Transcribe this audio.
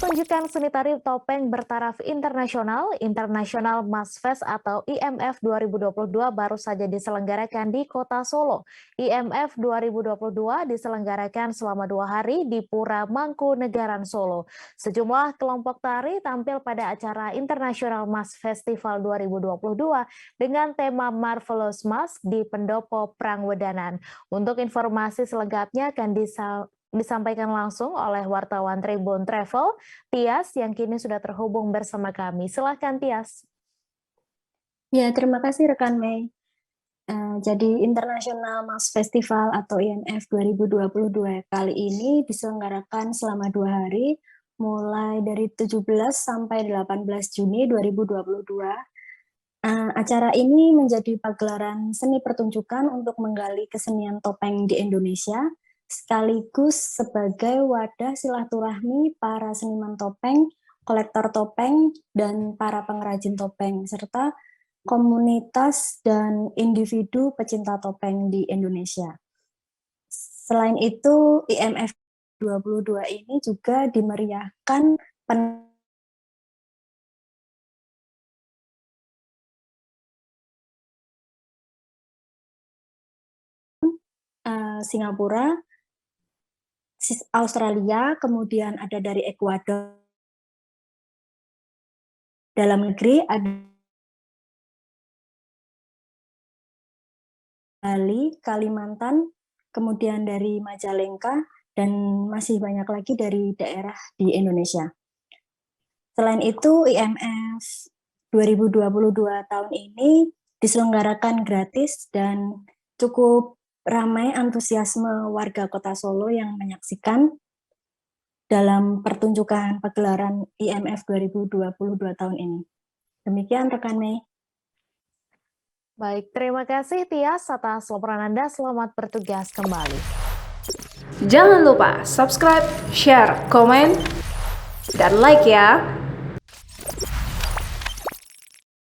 Pertunjukan seni tari topeng bertaraf internasional, International Mass Fest atau IMF 2022 baru saja diselenggarakan di Kota Solo. IMF 2022 diselenggarakan selama 2 hari di Pura Mangkunegaran Solo. Sejumlah kelompok tari tampil pada acara International Mass Festival 2022 dengan tema Marvelous Mask di Pendopo Prangwedanan. Untuk informasi selengkapnya akan disampaikan langsung oleh wartawan Tribun Travel, Tias, yang kini sudah terhubung bersama kami. Silahkan, Tias. Ya, terima kasih rekan Mei. Jadi International Mass Festival atau IMF 2022 kali ini diselenggarakan selama 2 hari, mulai dari 17 sampai 18 Juni 2022. Acara ini menjadi pagelaran seni pertunjukan untuk menggali kesenian topeng di Indonesia, sekaligus sebagai wadah silaturahmi para seniman topeng, kolektor topeng, dan para pengrajin topeng, serta komunitas dan individu pecinta topeng di Indonesia. Selain itu, IMF 2022 ini juga dimeriahkan Singapura, Australia, kemudian ada dari Ekuador. Dalam negeri ada Bali, Kalimantan, kemudian dari Majalengka, dan masih banyak lagi dari daerah di Indonesia. Selain itu, IMF 2022 tahun ini diselenggarakan gratis dan cukup ramai antusiasme warga Kota Solo yang menyaksikan dalam pertunjukan pagelaran IMF 2022 tahun ini. Demikian rekan Mei. Baik, terima kasih Tias atas laporan Anda. Selamat bertugas kembali. Jangan lupa subscribe, share, komen, dan like ya.